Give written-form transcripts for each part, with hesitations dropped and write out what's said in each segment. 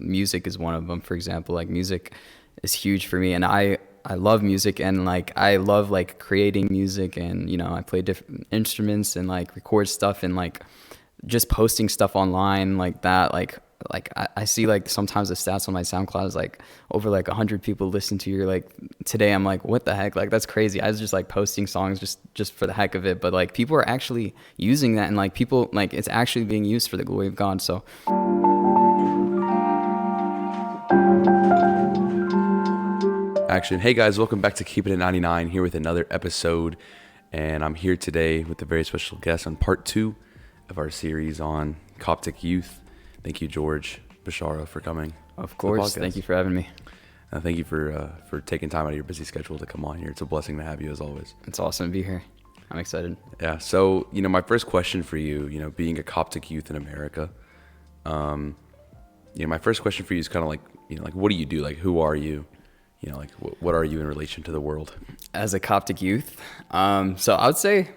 music is one of them, for example. Like music is huge for me, and I love music, and like I love like creating music, and I play different instruments and like record stuff, and like just posting stuff online like that. I see like sometimes the stats on my SoundCloud is like over like 100 people listen to your like today. I'm like, what the heck? Like that's crazy. I was just like posting songs just for the heck of it, but like people are actually using that, and like people like it's actually being used for the glory of God. So Action. Hey guys, welcome back to Keep It at 99, here with another episode, and I'm here today with a very special guest on part 2 of our series on Coptic youth. Thank you, George Beshara, for coming. of course, thank you for having me. Thank you for taking time out of your busy schedule to come on here. It's a blessing to have you as always. It's awesome to be here. I'm excited. Yeah. So my first question for you, being a Coptic youth in America, my first question for you is kind of like, like what do you do? Like who are you? Like what are you in relation to the world? As a Coptic youth, so I would say,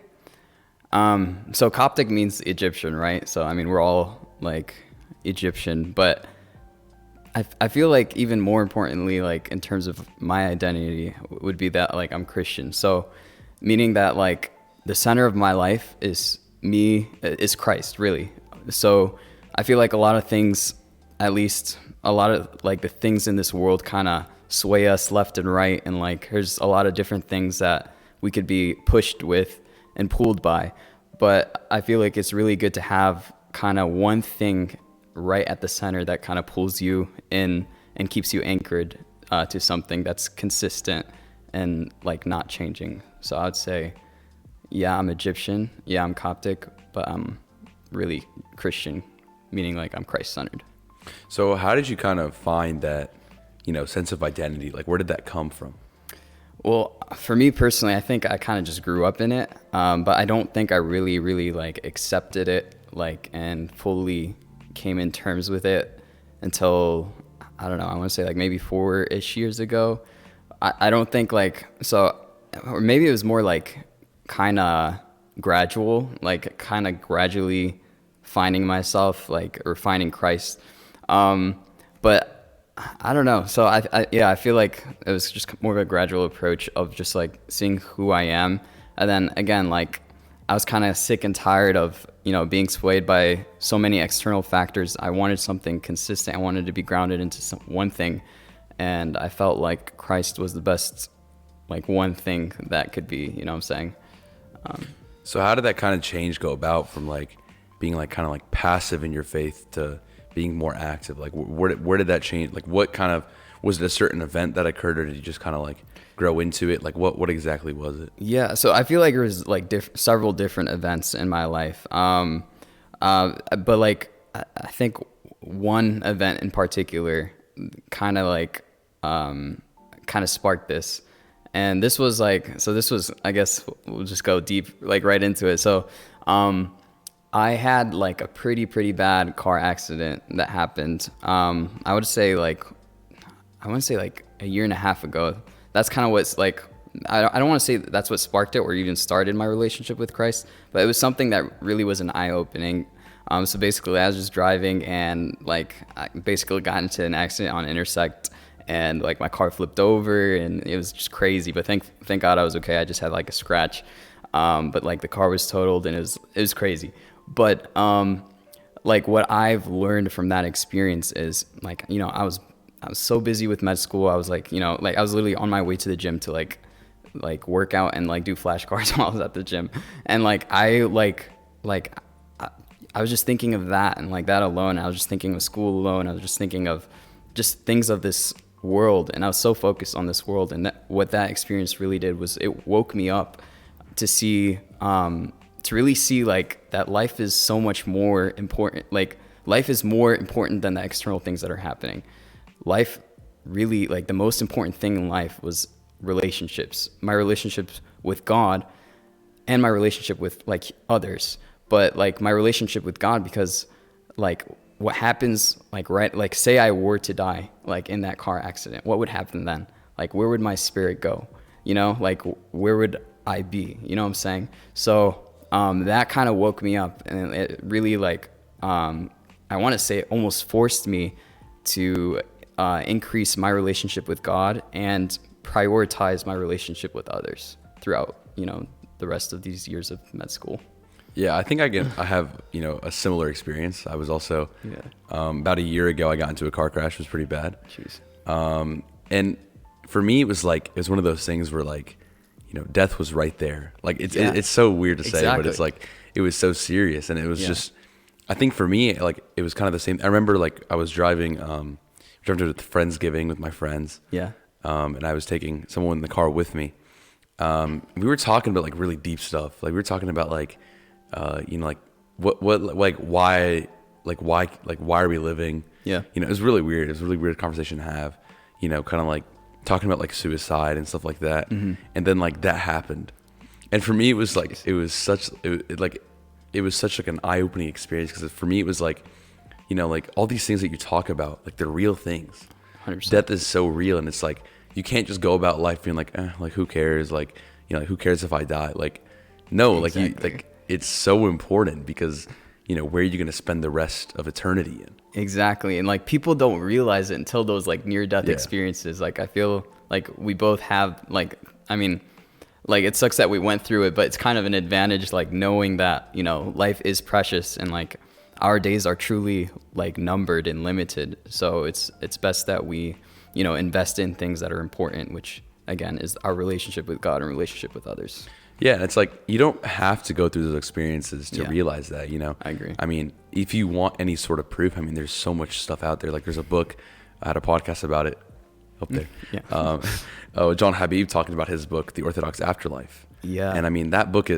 so Coptic means Egyptian, right? So I mean, we're all like Egyptian, but I feel like even more importantly, like in terms of my identity, would be that like I'm Christian. So meaning that like the center of my life is Christ, really. So I feel like a lot of things, at least a lot of like the things in this world kind of sway us left and right, and like there's a lot of different things that we could be pushed with and pulled by, but I feel like it's really good to have kind of one thing right at the center that kind of pulls you in and keeps you anchored to something that's consistent and like not changing. So I would say, yeah, I'm Egyptian, yeah, I'm Coptic, but I'm really Christian, meaning like I'm Christ-centered. So how did you kind of find that sense of identity? Like where did that come from? Well, for me personally, I think I kind of just grew up in it, but I don't think I really like accepted it like and fully came in terms with it until, I don't know, I want to say like maybe 4-ish years ago. I don't think like, so, or maybe it was more like kind of gradual, like kind of gradually finding myself, like, or finding Christ. But I don't know. So I feel like it was just more of a gradual approach of just like seeing who I am. And then again, like I was kind of sick and tired of, being swayed by so many external factors. I wanted something consistent. I wanted to be grounded into one thing. And I felt like Christ was the best, like one thing that could be, what I'm saying? So how did that kind of change go about from like being like kind of like passive in your faith to being more active? Like where did that change? Like what kind of, was it a certain event that occurred, or did you just kind of like grow into it? Like what exactly was it? Yeah, so I feel like there was like several different events in my life. But like I think one event in particular kind of like kind of sparked this. And this was like, I guess we'll just go deep like right into it. So I had like a pretty bad car accident that happened. I want to say like a year and a half ago. That's kind of what's like, I don't want to say that's what sparked it or even started my relationship with Christ, but it was something that really was an eye-opening. So basically I was just driving, and like I basically got into an accident on Intersect, and like my car flipped over, and it was just crazy. But thank God I was okay. I just had like a scratch, but like the car was totaled, and it was crazy. But like what I've learned from that experience is like, I was so busy with med school. I was like, like I was literally on my way to the gym to like work out and like do flashcards while I was at the gym. And like I was just thinking of that, and like that alone. I was just thinking of school alone. I was just thinking of just things of this world, and I was so focused on this world. And what that experience really did was it woke me up to see, to really see like that life is so much more important. Like life is more important than the external things that are happening. Life really, like the most important thing in life was relationships, my relationships with God and my relationship with like others. But like my relationship with God, because like what happens, like, right, like say I were to die, like in that car accident, what would happen then? Like, where would my spirit go? Like where would I be? You know what I'm saying? So that kind of woke me up, and it really like, I want to say it almost forced me to increase my relationship with God and prioritize my relationship with others throughout, the rest of these years of med school. Yeah, I think I have, a similar experience. I was also, about a year ago, I got into a car crash. It was pretty bad. Jeez. And for me, it was one of those things where like, death was right there. Like it's so weird to say, but it's like, it was so serious. And it was just, I think for me, like it was kind of the same. I remember like I was driving to Friendsgiving with my friends. Yeah. And I was taking someone in the car with me. We were talking about like really deep stuff. Like we were talking about like, like what, like why are we living? Yeah. It was really weird. It was a really weird conversation to have, kind of like talking about like suicide and stuff like that. Mm-hmm. And then like that happened. And for me, it was like, it was such like an eye-opening experience. Cause for me, it was like, like all these things that you talk about, like they're real things. 100%. Death is so real. And it's like, you can't just go about life being like, like who cares? Like, like, who cares if I die? Like, no, Exactly. it's so important because, where are you going to spend the rest of eternity in? Exactly. And like people don't realize it until those like near death experiences. Like I feel like we both have like, I mean, like it sucks that we went through it, but it's kind of an advantage, like knowing that, life is precious and like our days are truly like numbered and limited. So it's best that we, invest in things that are important, which again is our relationship with God and relationship with others. Yeah, and it's like you don't have to go through those experiences to realize that, I agree. I mean, if you want any sort of proof, I mean, there's so much stuff out there. Like there's a book, I had a podcast about it up there. John Habib talking about his book, The Orthodox Afterlife. Yeah. And I mean, that book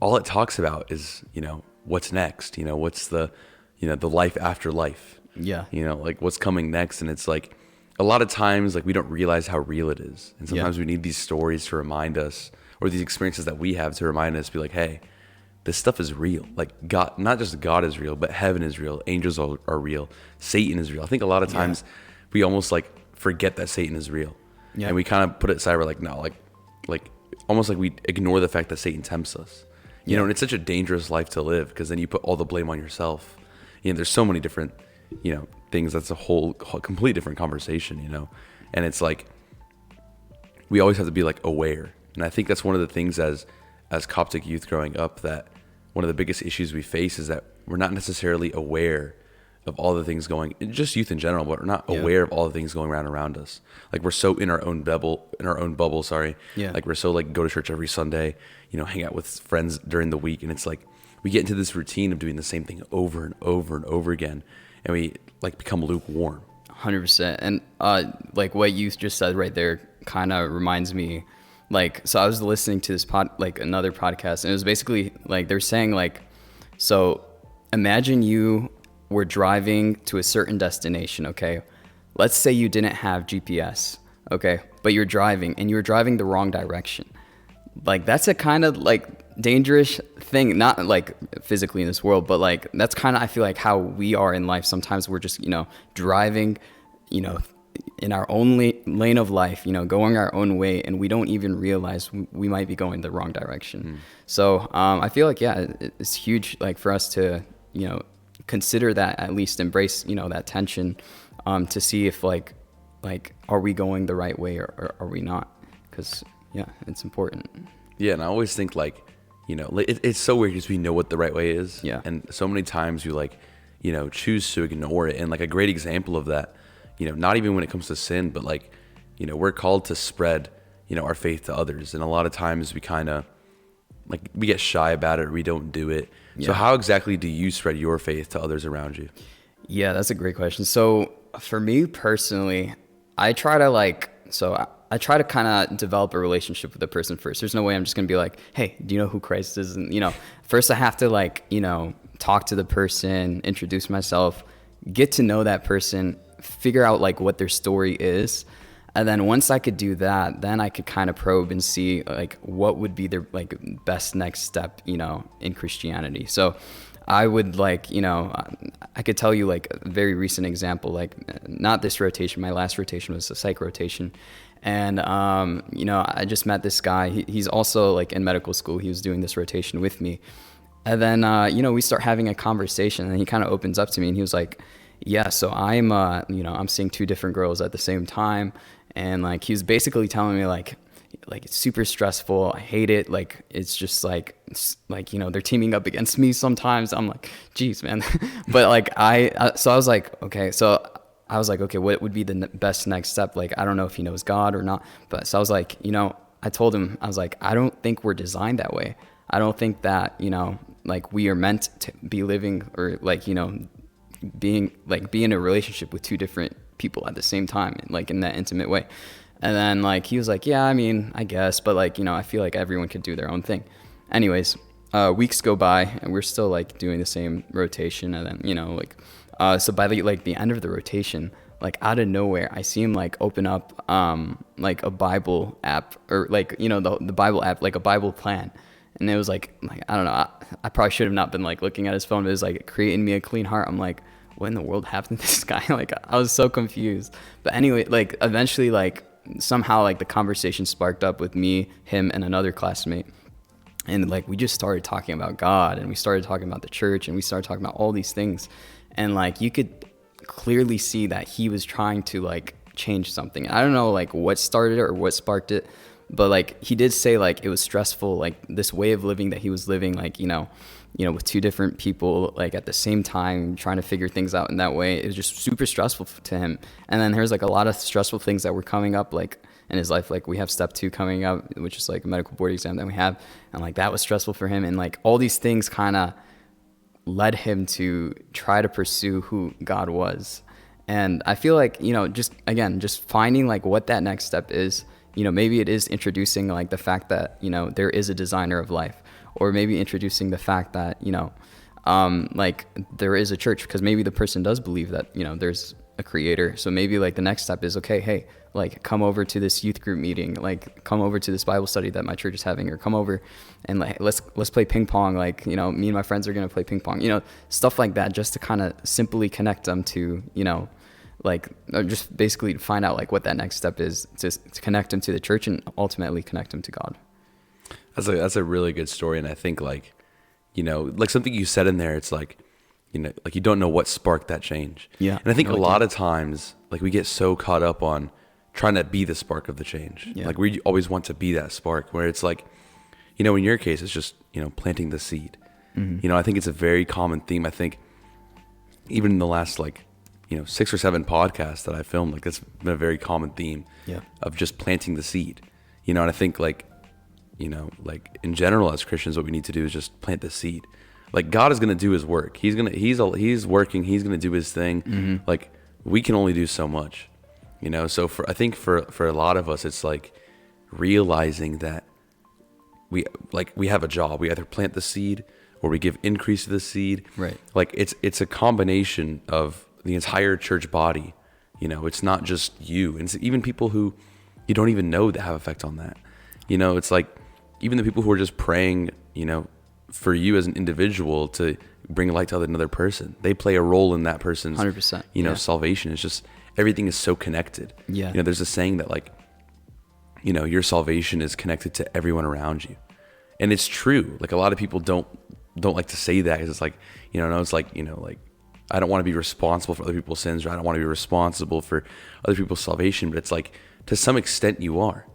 all it talks about is, what's next, what's the life after life. Yeah. Like what's coming next. And it's like, a lot of times, like we don't realize how real it is. And sometimes we need these stories to remind us, or these experiences that we have to remind us, be like, hey, this stuff is real. Like God, not just God is real, but heaven is real. Angels are real. Satan is real. I think a lot of times we almost like forget that Satan is real. Yeah. And we kind of put it aside. We're like, no, like almost like we ignore the fact that Satan tempts us. You know, and it's such a dangerous life to live because then you put all the blame on yourself. There's so many different, things. That's a whole complete different conversation, and it's like, we always have to be like aware. And I think that's one of the things as Coptic youth growing up, that one of the biggest issues we face is that we're not necessarily aware of all the things going, just youth in general, but we're not aware of all the things going around us. Like we're so in our own bubble, Like we're so like go to church every Sunday, hang out with friends during the week. And it's like, we get into this routine of doing the same thing over and over and over again. And we like become lukewarm. 100%. And like what you just said right there kind of reminds me, like, so I was listening to this another podcast, and it was basically like they're saying like, so imagine you were driving to a certain destination, okay? Let's say you didn't have GPS, okay? But you're driving the wrong direction. Like that's a kind of like dangerous thing, not like physically in this world, but like that's kind of, I feel like, how we are in life. Sometimes we're just, driving, in our own lane of life, going our own way, and we don't even realize we might be going the wrong direction. So I feel like, it's huge, like for us to, consider that, at least embrace, that tension, to see if like, are we going the right way or are we not? Because it's important. Yeah. And I always think like, it's so weird because we know what the right way is. Yeah. And so many times you like, choose to ignore it. And like a great example of that, not even when it comes to sin, but like, we're called to spread, our faith to others. And a lot of times we kind of like, we get shy about it or we don't do it. Yeah. So how exactly do you spread your faith to others around you? Yeah, that's a great question. So for me personally, I try to kind of develop a relationship with the person first. There's no way I'm just going to be like, hey, do you know who Christ is? And, first I have to like, talk to the person, introduce myself, get to know that person, figure out like what their story is. And then once I could do that, then I could kind of probe and see like what would be their like best next step, in Christianity. So I would like, I could tell you like a very recent example, like not this rotation. My last rotation was a psych rotation. And, I just met this guy. He's also like in medical school. He was doing this rotation with me. And then, we start having a conversation and he kind of opens up to me and he was like, Yeah, so I'm seeing two different girls at the same time, and like he was basically telling me like it's super stressful. I hate it. Like it's just like they're teaming up against me sometimes. I'm like, geez, man. But like so I was like, okay, so I was like, okay, what would be the best next step? Like I don't know if he knows God or not, but so I was like, I told him, I was like, I don't think we're designed that way. I don't think that like we are meant to be living or like be in a relationship with two different people at the same time, like in that intimate way. And then like he was like, yeah, I mean, I guess, but like I feel like everyone could do their own thing. Anyways, weeks go by and we're still like doing the same rotation, and then so by the end of the rotation, like out of nowhere, I see him like open up like a Bible app, or like the Bible app, like a Bible plan. And it was like I don't know, I probably should have not been like looking at his phone, but it was like creating me a clean heart. I'm like, what in the world happened to this guy? Like I was so confused. But anyway, like eventually like somehow like the conversation sparked up with me, him, and another classmate. And like we just started talking about God, and we started talking about the church, and we started talking about all these things. And like you could clearly see that he was trying to like change something. I don't know like what started it or what sparked it, but like he did say like it was stressful, like this way of living that he was living, like with two different people like at the same time trying to figure things out in that way. It was just super stressful to him. And then there's like a lot of stressful things that were coming up like in his life. Like we have step 2 coming up, which is like a medical board exam that we have, and like that was stressful for him. And like all these things kind of led him to try to pursue who God was. And I feel like just finding like what that next step is. Maybe it is introducing like the fact that there is a designer of life, or maybe introducing the fact that like there is a church, because maybe the person does believe that there's a creator. So maybe like the next step is, okay, hey, like come over to this youth group meeting, like come over to this Bible study that my church is having, or come over and like let's play ping pong, like me and my friends are gonna play ping pong, stuff like that, just to kind of simply connect them to or just basically find out like what that next step is to connect them to the church and ultimately connect them to God. That's a really good story. And I think like something you said in there, it's like like you don't know what sparked that change. Yeah. And I think a lot of times like we get so caught up on trying to be the spark of the change. Yeah. Like we always want to be that spark, where it's like in your case it's just planting the seed. Mm-hmm. I think it's a very common theme. I think even in the last 6 or 7 podcasts that I filmed, like that's been a very common theme. Yeah. Of just planting the seed. And I think like in general as Christians, what we need to do is just plant the seed. Like God is going to do his work. He's working. He's going to do his thing. Mm-hmm. Like we can only do so much, So I think for a lot of us, it's like realizing that we have a job. We either plant the seed or we give increase to the seed. Right. Like it's a combination of the entire church body. It's not just you, and it's even people who you don't even know that have effect on that. It's like even the people who are just praying, for you as an individual to bring light to another person, they play a role in that person's 100%, salvation. It's just everything is so connected. Yeah. There's a saying that like, your salvation is connected to everyone around you, and it's true. Like a lot of people don't like to say that, because it's like it's like like I don't want to be responsible for other people's sins, or I don't want to be responsible for other people's salvation. But it's like to some extent you are.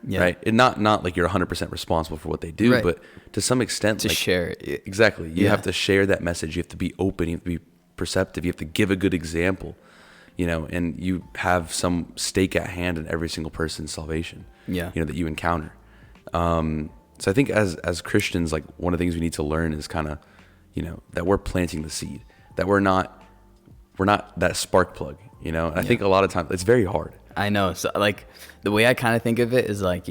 Yeah. Right. And not like you're 100% responsible for what they do, right. But to some extent, to share it. Exactly. You have to share that message. You have to be open. You have to be perceptive. You have to give a good example, and you have some stake at hand in every single person's salvation, that you encounter. So I think as Christians, like one of the things we need to learn is kind of, that we're planting the seed, that we're not that spark plug, And I think a lot of times it's very hard. I know. So like the way I kind of think of it is like,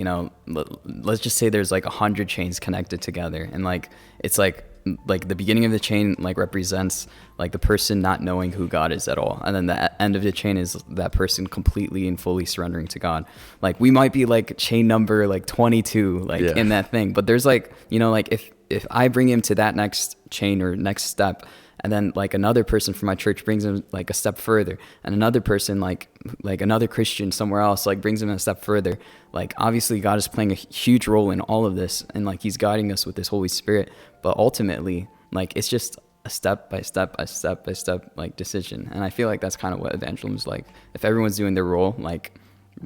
let's just say there's like 100 chains connected together, and like it's like the beginning of the chain like represents like the person not knowing who God is at all, and then the end of the chain is that person completely and fully surrendering to God. Like we might be like chain number like 22 like in that thing, but there's like like if I bring him to that next chain or next step, and then like another person from my church brings him like a step further, and another person like another Christian somewhere else like brings him a step further. Like obviously God is playing a huge role in all of this, and like he's guiding us with his Holy Spirit, but ultimately like it's just a step by step like decision. And I feel like that's kind of what evangelism is like. If everyone's doing their role, like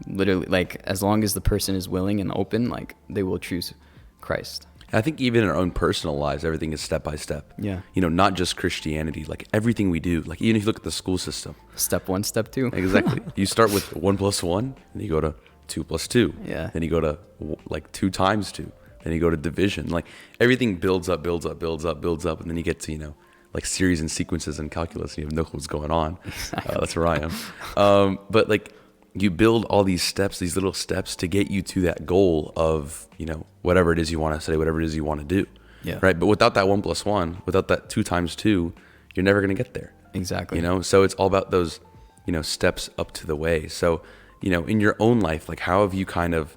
literally, like as long as the person is willing and open, like they will choose Christ. I think even in our own personal lives, everything is step by step. Yeah. Not just Christianity, like everything we do, like even if you look at the school system. Step one, step two. Exactly. You start with 1 + 1, and you go to 2 + 2. Yeah. Then you go to like 2 times 2. Then you go to division. Like everything builds up, and then you get to, like series and sequences and calculus, and you have no clue what's going on. Exactly. That's where I am. But like you build all these steps, these little steps to get you to that goal of, whatever it is you want to say, whatever it is you want to do. Yeah. Right. But without that 1 + 1, without that 2 times 2, you're never going to get there. Exactly. So it's all about those, steps up to the way. So, in your own life, like how have you kind of,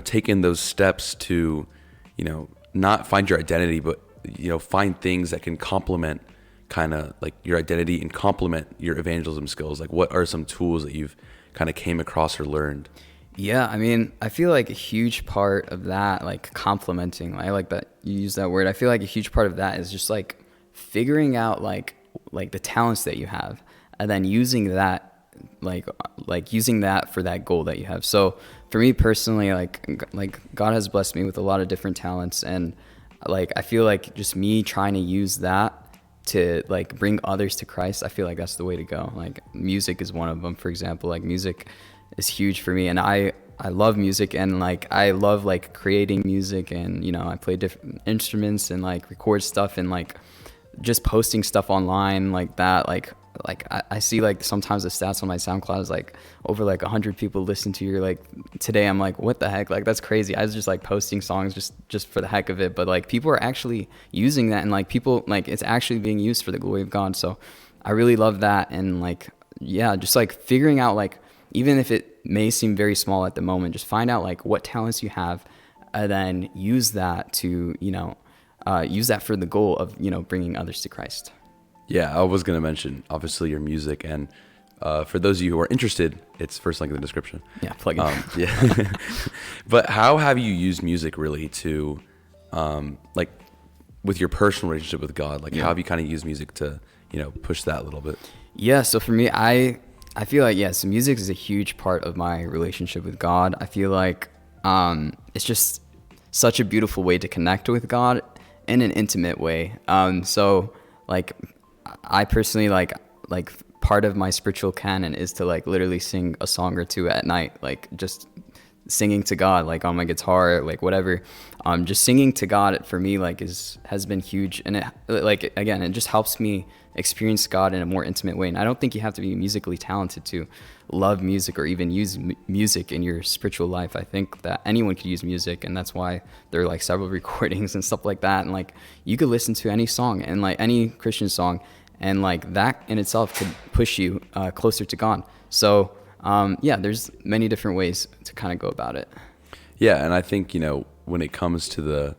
taken those steps to, not find your identity, but, find things that can complement kind of like your identity and complement your evangelism skills? Like what are some tools that you've kind of came across or learned? Yeah, I mean, I feel like a huge part of that, like complementing, I like that you use that word. I feel like a huge part of that is just like figuring out like the talents that you have, and then using that, like using that for that goal that you have. So for me personally, like God has blessed me with a lot of different talents, and like I feel like just me trying to use that to like bring others to Christ, I feel like that's the way to go. Like music is one of them, for example. Like music is huge for me, and I love music, and like I love like creating music, and I play different instruments and like record stuff, and like just posting stuff online like that. Like I see like sometimes the stats on my SoundCloud is like over like 100 people listen to your like today. I'm like, what the heck? Like that's crazy. I was just like posting songs just for the heck of it, but like people are actually using that, and like people like it's actually being used for the glory of God. So I really love that, and like yeah, just like figuring out like, even if it may seem very small at the moment, just find out like what talents you have, and then use that to use that for the goal of bringing others to Christ. Yeah, I was going to mention, obviously, your music. And for those of you who are interested, it's first link in the description. Yeah, plug it. Yeah. But how have you used music really to, like, with your personal relationship with God? Like, how have you kind of used music to, push that a little bit? Yeah, so for me, I feel like, yes, music is a huge part of my relationship with God. I feel like it's just such a beautiful way to connect with God in an intimate way. So, like, I personally like part of my spiritual canon is to like literally sing a song or two at night, like just singing to God, like on my guitar, like whatever. Just singing to God for me like has been huge, and it like again, it just helps me experience God in a more intimate way. And I don't think you have to be musically talented to love music or even use music in your spiritual life. I think that anyone could use music, and that's why there are like several recordings and stuff like that. And like you could listen to any song, and like any Christian song, and like that in itself could push you closer to God. So yeah, there's many different ways to kind of go about it. Yeah, and I think when it comes to the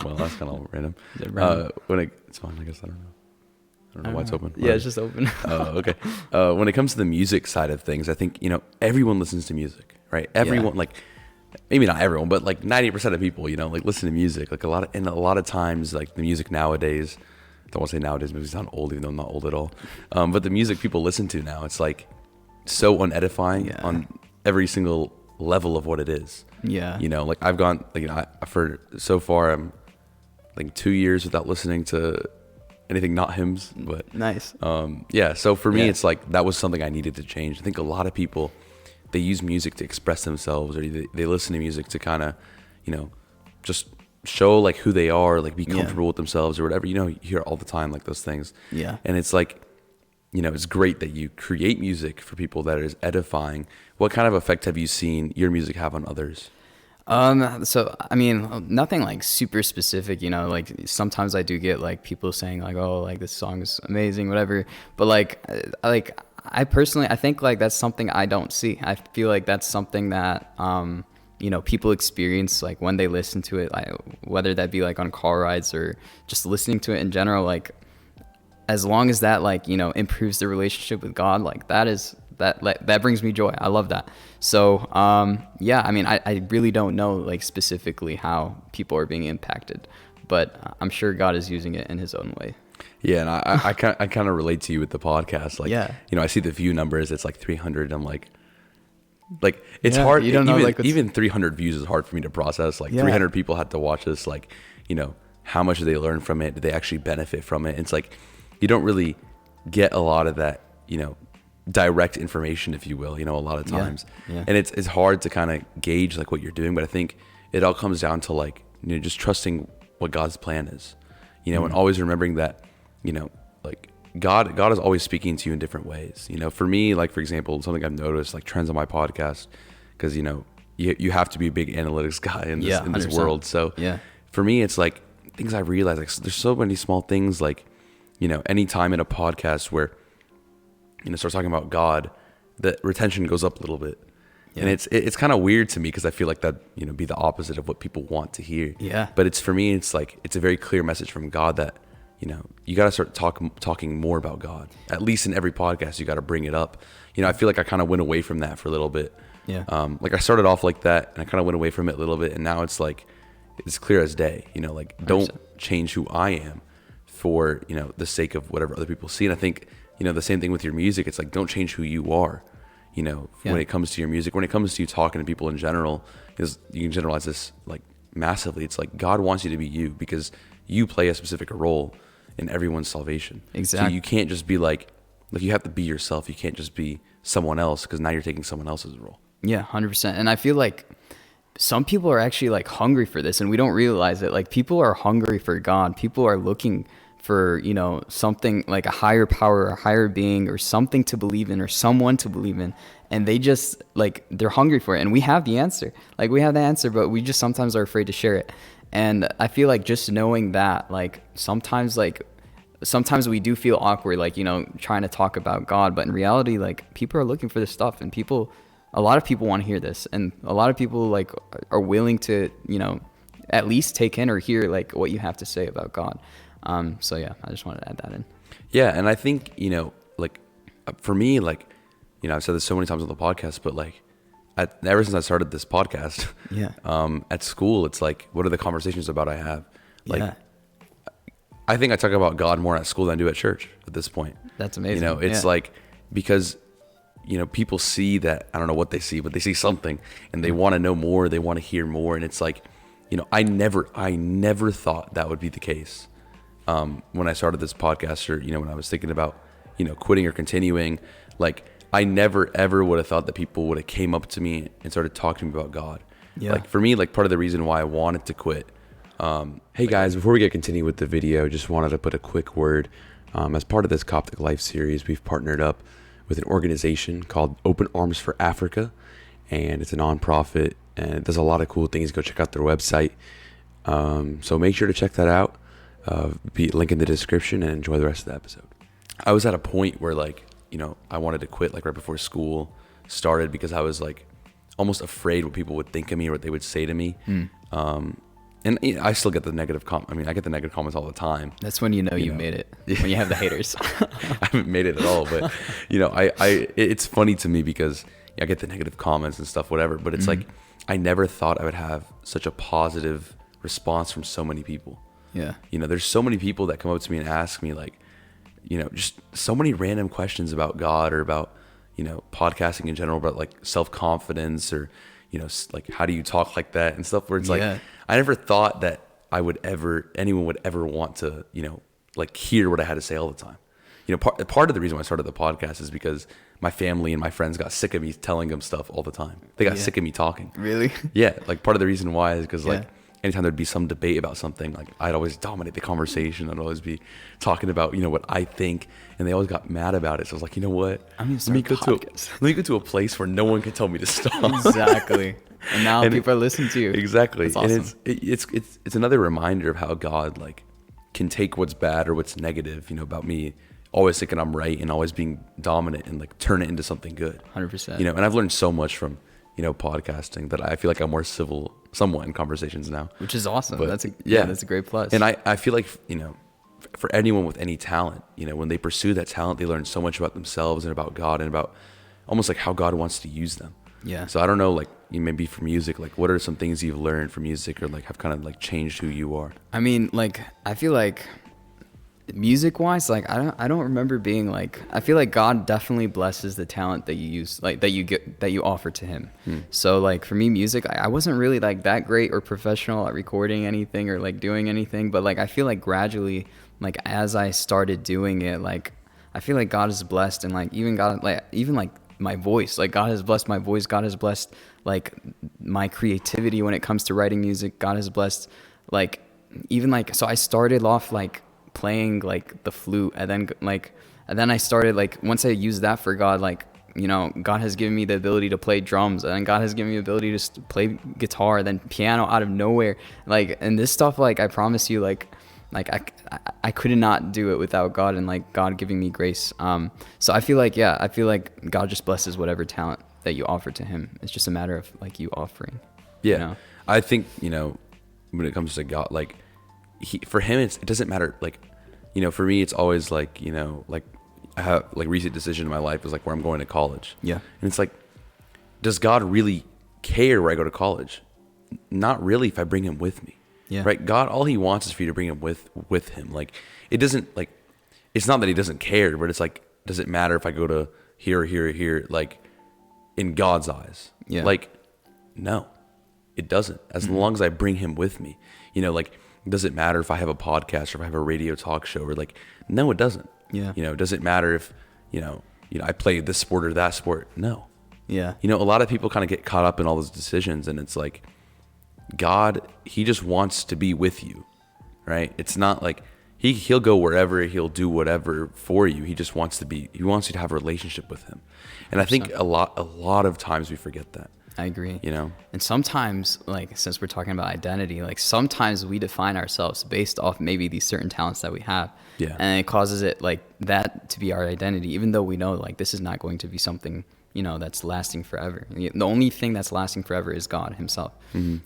well, that's kind of random. It's fine, I guess. I don't know why it's open. Yeah, it's just open. Okay. When it comes to the music side of things, I think everyone listens to music, right? Everyone, like maybe not everyone, but like 90% of people, like listen to music. Like a lot of times, like the music nowadays. I don't want to say nowadays because it's not old, even though I'm not old at all. But the music people listen to now, it's like so unedifying on every single level of what it is. Yeah. Like I've gone, like, for so far, I'm like 2 years without listening to anything not hymns, but nice. Yeah. So for me, it's like, that was something I needed to change. I think a lot of people, they use music to express themselves, or they listen to music to kind of, just show like who they are, like be comfortable with themselves or whatever, you hear all the time, like those things. Yeah. And it's like, it's great that you create music for people that is edifying. What kind of effect have you seen your music have on others? So, I mean, nothing like super specific, like sometimes I do get like people saying like, oh, like this song is amazing, whatever. But I personally, I think like that's something I don't see. I feel like that's something that, people experience like when they listen to it, like, whether that be like on car rides or just listening to it in general, like, as long as that like improves the relationship with God, like that brings me joy. I love that. So yeah, I mean, I really don't know like specifically how people are being impacted, but I'm sure God is using it in his own way. Yeah, and I kind of relate to you with the podcast. Like, Yeah. you know, I see the view numbers. It's like 300. I'm like it's Yeah, hard. you don't know, like, Even 300 views is hard for me to process. Like, 300 people had to watch this. Like, you know, how much did they learn from it? Did they actually benefit from it? It's like you don't really get a lot of that, you know, direct information, if you will, you know, a lot of times. Yeah. And it's hard to kind of gauge like what you're doing. But I think it all comes down to like, you know, just trusting what God's plan is, you know, and always remembering that, you know, like God is always speaking to you in different ways. You know, for me, like, for example, something I've noticed, like trends on my podcast, because, you know, you have to be a big analytics guy in this world. So for me, it's like things I realize, like there's so many small things, like, you know, anytime in a podcast where, you know, starts talking about God, the retention goes up a little bit. And it's kind of weird to me because I feel like that, you know, be the opposite of what people want to hear. Yeah. But it's, for me, it's like, it's a very clear message from God that, you know, you got to start talking more about God. At least in every podcast, you got to bring it up. You know, I feel like I kind of went away from that for a little bit. Yeah. Like I started off like that and I kind of went away from it a little bit. And now it's like, it's clear as day, you know, like don't 100%. Change who I am for, you know, the sake of whatever other people see. And I think, you know, the same thing with your music. It's like, don't change who you are, you know, when it comes to your music, when it comes to you talking to people in general, because you can generalize this like massively. It's like God wants you to be you because you play a specific role in everyone's salvation. Exactly. So you can't just be like you have to be yourself. You can't just be someone else because now you're taking someone else's role. Yeah, 100%. And I feel like some people are actually like hungry for this and we don't realize it. Like people are hungry for God. People are looking for, you know, something like a higher power, a higher being, or something to believe in, or someone to believe in. And they just like, they're hungry for it. And we have the answer. Like we have the answer, but we just sometimes are afraid to share it. And I feel like just knowing that, like sometimes we do feel awkward, like, you know, trying to talk about God, but in reality, like people are looking for this stuff and a lot of people want to hear this. And a lot of people like are willing to, you know, at least take in or hear like what you have to say about God. So yeah, I just wanted to add that in. Yeah. And I think, you know, like for me, like, you know, I've said this so many times on the podcast, but like ever since I started this podcast, at school, it's like, what are the conversations about I have? Like, I think I talk about God more at school than I do at church at this point. That's amazing. You know, it's like, because, you know, people see that, I don't know what they see, but they see something and they want to know more. They want to hear more. And it's like, you know, I never thought that would be the case. When I started this podcast, or, you know, when I was thinking about, you know, quitting or continuing, like I never ever would have thought that people would have came up to me and started talking to me about God. Yeah. Like for me, like part of the reason why I wanted to quit. Hey guys, before we get continued with the video, just wanted to put a quick word. As part of this Coptic Life series, we've partnered up with an organization called Open Arms for Africa, and it's a nonprofit and it does a lot of cool things. Go check out their website. So make sure to check that out. Be link in the description, and enjoy the rest of the episode. I was at a point where, like, you know, I wanted to quit like right before school started because I was like almost afraid what people would think of me or what they would say to me. And you know, I still get the negative I get the negative comments all the time. That's when you know you made it. When you have the haters. I haven't made it at all, but you know, it's funny to me because I get the negative comments and stuff, whatever. But it's like I never thought I would have such a positive response from so many people. Yeah. You know, there's so many people that come up to me and ask me, like, you know, just so many random questions about God or about, you know, podcasting in general, about like self-confidence or, you know, like how do you talk like that and stuff, where it's like, I never thought that anyone would ever want to, you know, like hear what I had to say all the time. You know, part of the reason why I started the podcast is because my family and my friends got sick of me telling them stuff all the time. They got sick of me talking. Really? Yeah. Like part of the reason why is because like, anytime there'd be some debate about something, like I'd always dominate the conversation. I'd always be talking about, you know, what I think, and they always got mad about it. So I was like, you know what? Let me go to a place where no one can tell me to stop. Exactly. And now people are listening to you. Exactly. That's awesome. And it's another reminder of how God like can take what's bad or what's negative, you know, about me always thinking I'm right and always being dominant and like turn it into something good. 100%. You know, and I've learned so much from, you know, podcasting that I feel like I'm more civil somewhat in conversations now, which is awesome. But that's a great plus. And I feel like, you know, for anyone with any talent, you know, when they pursue that talent, they learn so much about themselves and about God and about almost like how God wants to use them. Yeah. So I don't know, like, you maybe for music, like, what are some things you've learned from music or like have kind of like changed who you are? I mean, like, I feel like music wise, like, I don't remember being like, I feel like God definitely blesses the talent that you use, like that you offer to him. So like for me, music, I wasn't really like that great or professional at recording anything or like doing anything, but like I feel like gradually, like as I started doing it, like I feel like God is blessed, and like even like my voice, like God has blessed my voice. God has blessed like my creativity when it comes to writing music. God has blessed like even like, so I started off like playing like the flute, and then I started like, once I used that for God, like, you know, God has given me the ability to play drums, and then God has given me the ability to play guitar, then piano out of nowhere, like, and this stuff, like I promise you, like I could not do it without God, and like God giving me grace. So I feel like, yeah, I feel like God just blesses whatever talent that you offer to him. It's just a matter of like you offering. Yeah. You know? I think, you know, when it comes to God, like for him, it doesn't matter. Like, you know, for me, it's always like, you know, like I have like recent decision in my life is like where I'm going to college. Yeah. And it's like, does God really care where I go to college? Not really if I bring him with me. Yeah. Right. God, all he wants is for you to bring him with him. Like, it doesn't, like, it's not that he doesn't care, but it's like, does it matter if I go to here, here, here, like in God's eyes? Yeah. Like, no, it doesn't. As long as I bring him with me, you know, like, does it matter if I have a podcast or if I have a radio talk show, or like, no, it doesn't. Yeah. You know, does it matter if, you know, I play this sport or that sport? No. Yeah. You know, a lot of people kind of get caught up in all those decisions, and it's like, God, he just wants to be with you, right? It's not like he'll go wherever, he'll do whatever for you. He just wants he wants you to have a relationship with him. And I think a lot of times we forget that. I agree. You know? And sometimes, like, since we're talking about identity, like sometimes we define ourselves based off maybe these certain talents that we have. Yeah. And it causes it like that to be our identity, even though we know like this is not going to be something, you know, that's lasting forever. The only thing that's lasting forever is God himself.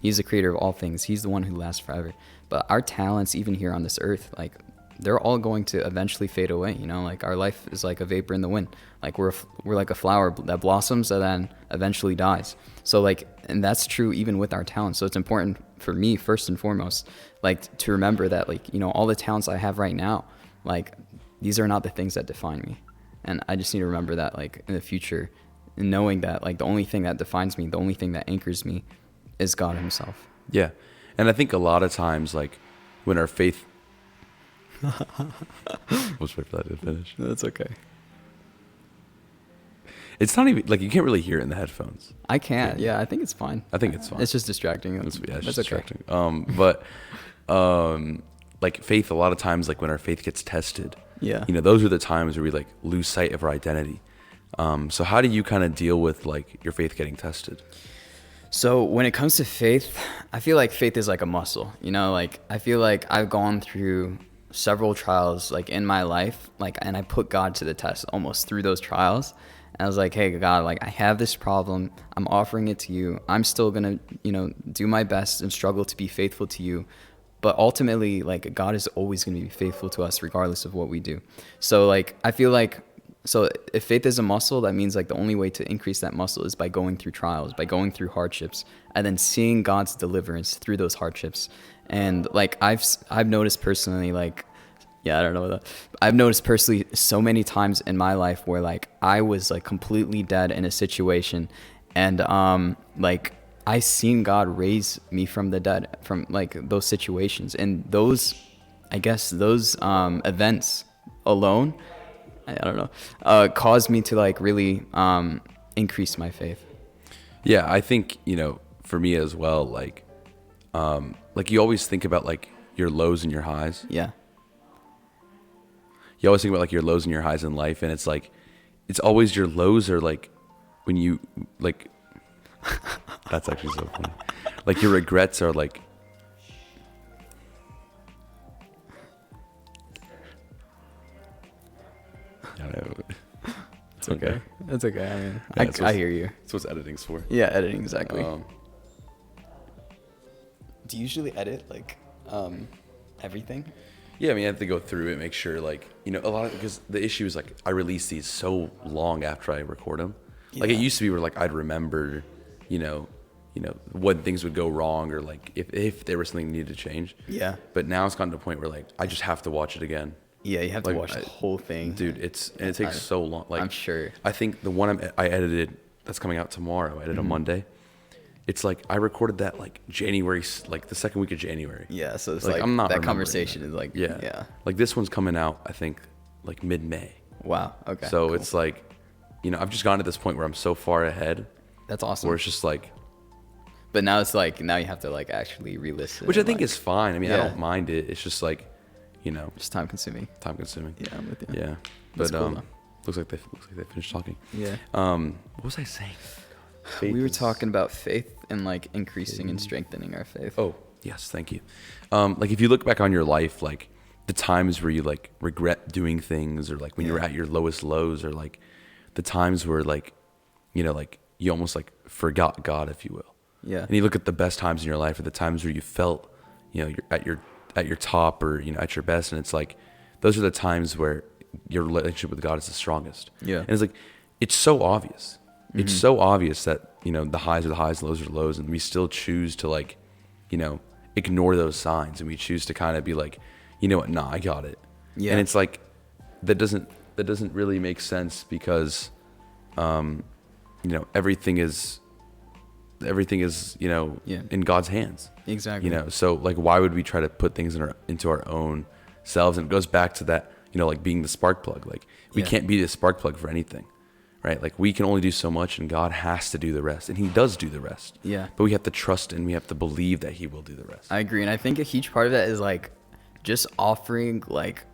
He's the creator of all things. He's the one who lasts forever. But our talents, even here on this earth, like they're all going to eventually fade away. You know, like our life is like a vapor in the wind. Like we're like a flower that blossoms and then eventually dies. So like, and that's true even with our talents. So it's important for me, first and foremost, like to remember that, like, you know, all the talents I have right now, like these are not the things that define me. And I just need to remember that, like, in the future, and knowing that like the only thing that defines me, the only thing that anchors me is God himself. Yeah. And I think a lot of times, like, when our faith let's wait for that to finish. That's okay. It's not even like, you can't really hear it in the headphones. I can't. Yeah, I think it's fine. I think it's fine. It's just distracting. It's That's just okay. distracting. But like faith, a lot of times, like when our faith gets tested, Yeah. you know, those are the times where we like lose sight of our identity. So how do you kind of deal with like your faith getting tested? So when it comes to faith, I feel like faith is like a muscle, you know, like I feel like I've gone through several trials like in my life, like, and I put God to the test almost through those trials. And I was like, hey, God, like I have this problem. I'm offering it to you. I'm still going to, you know, do my best and struggle to be faithful to you. But ultimately, like God is always going to be faithful to us regardless of what we do. So like, I feel like, so if faith is a muscle, that means like the only way to increase that muscle is by going through trials, by going through hardships, and then seeing God's deliverance through those hardships. And like I've noticed personally, like, yeah, I don't know that. I've noticed personally so many times in my life where like I was like completely dead in a situation, and like I seen God raise me from the dead from like those situations, and those, I guess those events alone, I don't know, caused me to like really increase my faith. Yeah, I think, you know, for me as well, like you always think about like your lows and your highs. Yeah. You always think about like your lows and your highs in life, and it's like, it's always your lows are like when you like, that's actually so funny. Like your regrets are like, I don't know. It's okay. It's okay. I mean, Yeah, I hear you. That's what editing's for. Yeah, editing, exactly. Do you usually edit like everything? Yeah, I mean, I have to go through it, make sure, like, you know, a lot of, because the issue is like I release these so long after I record them. Like it Yeah. used to be where like I'd remember, you know, when things would go wrong or like if there was something that needed to change. Yeah. But now it's gotten to a point where like I just have to watch it again. Yeah, you have to Like, watch the whole thing. Dude, and it takes so long. Like I'm sure. I think the one I edited that's coming out tomorrow, I edited on Monday. It's like I recorded that like January, like the second week of January. Yeah, so it's Like, like, I'm not that remembering conversation is like, Yeah. yeah. Like this one's coming out, I think, like mid-May. Wow. Okay. So cool. it's like, I've just gotten to this point where I'm so far ahead That's awesome. where it's just like, But now it's like, now you have to like actually re-listen. which I think is fine. I mean, I Yeah. don't mind it. It's just like, just time consuming. time consuming. Yeah, I'm with you. Yeah. That's But cool, though. looks like they finished talking. Yeah. What was I saying? Faith We were is- talking about faith and like increasing and strengthening our faith. Oh, yes, thank you. Like if you look back on your life, like the times where you like regret doing things, or like when you were at your lowest lows, or like the times where like, like you almost like forgot God, if you will. Yeah. And you look at the best times in your life, or the times where you felt, you're at your top, or at your best, and it's like those are the times where your relationship with God is the strongest. Yeah. And it's like it's so obvious. It's so obvious that the highs are the highs, lows are the lows, and we still choose to like, ignore those signs, and we choose to kind of be like, you know what, nah, I got it. Yeah. And it's like that doesn't really make sense because, everything is Yeah. in God's hands. Exactly. So like why would we try to put things into our own selves? And it goes back to that, like being the spark plug. Like we Yeah. can't be the spark plug for anything, right? Like we can only do so much, and God has to do the rest, and he does do the rest. Yeah. But we have to trust, and we have to believe that he will do the rest. I agree, and I think a huge part of that is like just offering like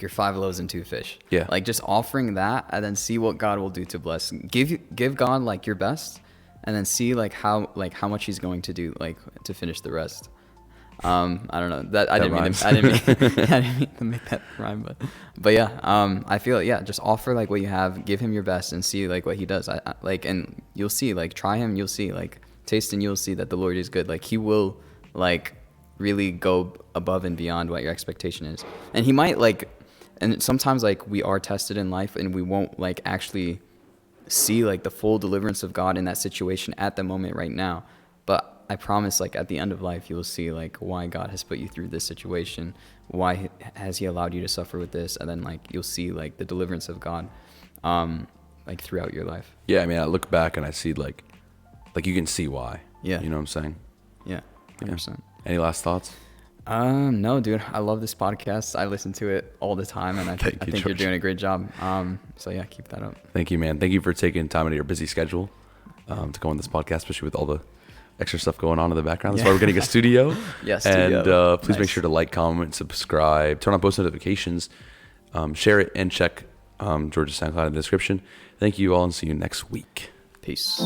your 5 loaves and 2 fish. Yeah. Like just offering that, and then see what God will do to bless. Give God like your best, and then see like how much he's going to do like to finish the rest. I don't know that I didn't mean to make that rhyme, but yeah. I feel just offer like what you have, give him your best, and see like what he does. I like, and you'll see, like try him, you'll see, like taste and you'll see that the Lord is good. Like he will like really go above and beyond what your expectation is, and he might like, and sometimes like we are tested in life, and we won't like actually see like the full deliverance of God in that situation at the moment right now, but I promise like at the end of life you'll see like why God has put you through this situation, why has he allowed you to suffer with this, and then like you'll see like the deliverance of God like throughout your life. Yeah, I mean, I look back and I see like you can see why. Yeah. You know what I'm saying? Yeah, 100%. Any last thoughts? No, dude, I love this podcast. I listen to it all the time, and I think you're George. doing a great job. So yeah, keep that up. Thank you, man. Thank you for taking time out of your busy schedule to go on this podcast, especially with all the extra stuff going on in the background. That's why we're getting a studio. Yeah, studio. And please make Nice. sure to like, comment, subscribe, turn on post notifications, share it, and check George's SoundCloud in the description. Thank you all, and see you next week. Peace.